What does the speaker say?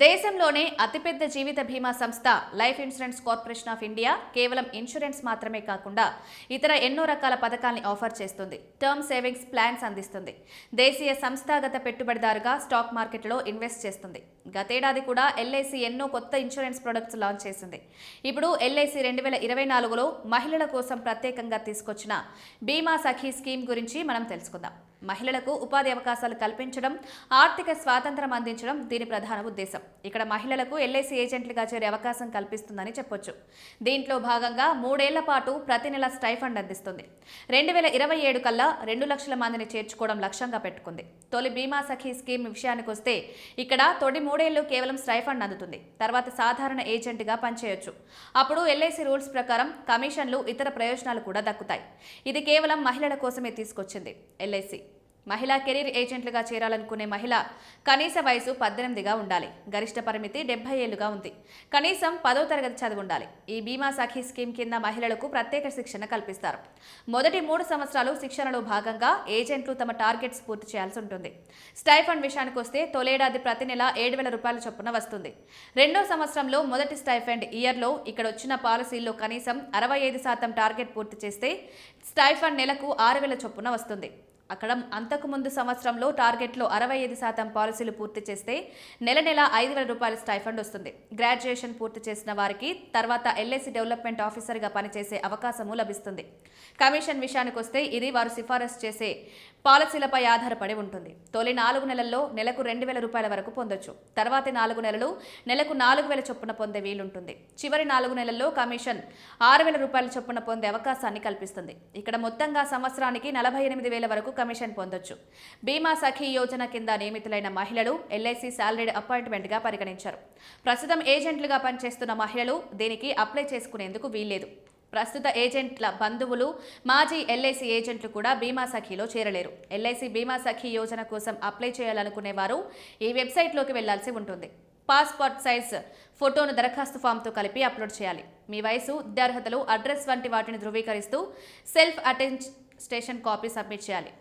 దేశంలోనే అతిపెద్ద జీవిత బీమా సంస్థ life insurance corporation of India కేవలం ఇన్సూరెన్స్ మాత్రమే కాకుండా ఇతర ఎన్నో రకాల పథకాల్ని ఆఫర్ చేస్తుంది. టర్మ్ సేవింగ్స్ ప్లాన్స్ అందిస్తుంది. దేశీయ సంస్థాగత పెట్టుబడిదారుగా స్టాక్ మార్కెట్లో ఇన్వెస్ట్ చేస్తుంది. గతేడాది కూడా ఎల్ఐసి ఎన్నో కొత్త ఇన్సూరెన్స్ ప్రొడక్ట్స్ లాంచ్ చేసింది. ఇప్పుడు ఎల్ఐసి 2024లో మహిళల కోసం ప్రత్యేకంగా తీసుకొచ్చిన బీమా సఖీ స్కీమ్ గురించి మనం తెలుసుకుందాం. మహిళలకు ఉపాధి అవకాశాలు కల్పించడం, ఆర్థిక స్వాతంత్రం అందించడం దీని ప్రధాన ఉద్దేశం. ఇక్కడ మహిళలకు ఎల్ఐసి ఏజెంట్లుగా చేరే అవకాశం కల్పిస్తుందని చెప్పొచ్చు. దీంట్లో భాగంగా 3 ఏళ్ల పాటు ప్రతి నెల స్టైఫండ్ అందిస్తుంది. 2027 కల్లా 2 లక్షల మందిని చేర్చుకోవడం లక్ష్యంగా పెట్టుకుంది. తొలి బీమా సఖీ స్కీమ్ విషయానికి వస్తే ఇక్కడ తొలి 3 ఏళ్లు కేవలం స్టైఫండ్ అందుతుంది. తర్వాత సాధారణ ఏజెంట్గా పనిచేయొచ్చు. అప్పుడు ఎల్ఐసి రూల్స్ ప్రకారం కమిషన్లు, ఇతర ప్రయోజనాలు కూడా దక్కుతాయి. ఇది కేవలం మహిళల కోసమే తీసుకొచ్చింది ఎల్ఐసి. మహిళా కెరీర్ ఏజెంట్లుగా చేరాలనుకునే మహిళ కనీస వయసు 18గా ఉండాలి. గరిష్ట పరిమితి 70 ఏళ్లుగా ఉంది. కనీసం 10వ తరగతి చదివి ఉండాలి. ఈ బీమా సఖీ స్కీమ్ కింద మహిళలకు ప్రత్యేక శిక్షణ కల్పిస్తారు. మొదటి 3 సంవత్సరాలు శిక్షణలో భాగంగా ఏజెంట్లు తమ టార్గెట్స్ పూర్తి చేయాల్సి ఉంటుంది. స్టైఫండ్ విషయానికి వస్తే తొలేడాది ప్రతి నెల 7,000 రూపాయల చొప్పున వస్తుంది. రెండో సంవత్సరంలో మొదటి స్టైఫండ్ ఇయర్లో ఇక్కడ వచ్చిన పాలసీల్లో కనీసం 65% టార్గెట్ పూర్తి చేస్తే స్టైఫండ్ నెలకు 6,000 చొప్పున వస్తుంది. అక్కడ అంతకుముందు సంవత్సరంలో టార్గెట్లో 65% పాలసీలు పూర్తి చేస్తే నెల 5,000 రూపాయల స్టైఫండ్ వస్తుంది. గ్రాడ్యుయేషన్ పూర్తి చేసిన వారికి తర్వాత ఎల్ఐసి డెవలప్మెంట్ ఆఫీసర్గా పనిచేసే అవకాశము లభిస్తుంది. కమిషన్ విషయానికి వస్తే ఇది వారు సిఫారసు చేసే పాలసీలపై ఆధారపడి ఉంటుంది. తొలి 4 నెలల్లో నెలకు 2,000 రూపాయల వరకు పొందొచ్చు. తర్వాతి 4 నెలలు నెలకు 4,000 చొప్పున పొందే వీలుంటుంది. చివరి 4 నెలల్లో కమిషన్ 6,000 రూపాయల చొప్పున పొందే అవకాశాన్ని కల్పిస్తుంది. ఇక్కడ మొత్తంగా సంవత్సరానికి 48,000 వరకు కమిషన్ పొందొచ్చు. బీమా సఖీ యోజన కింద నియమితులైన మహిళలు ఎల్ఐసి సాలరీడ్ అపాయింట్మెంట్గా పరిగణించారు. ప్రస్తుతం ఏజెంట్లుగా పనిచేస్తున్న మహిళలు దీనికి అప్లై చేసుకునేందుకు వీల్లేదు. ప్రస్తుత ఏజెంట్ల బంధువులు, మాజీ ఎల్ఐసి ఏజెంట్లు కూడా బీమా సఖీలో చేరలేరు. ఎల్ఐసి బీమా సఖీ యోజన కోసం అప్లై చేయాలనుకునే వారు ఈ వెబ్సైట్లోకి వెళ్లాల్సి ఉంటుంది. పాస్పోర్ట్ సైజ్ ఫోటోను దరఖాస్తు ఫామ్తో కలిపి అప్లోడ్ చేయాలి. మీ వయసు, విద్యార్హతలు, అడ్రస్ వంటి వాటిని ధృవీకరిస్తూ సెల్ఫ్ అటెస్టేషన్ కాపీ సబ్మిట్ చేయాలి.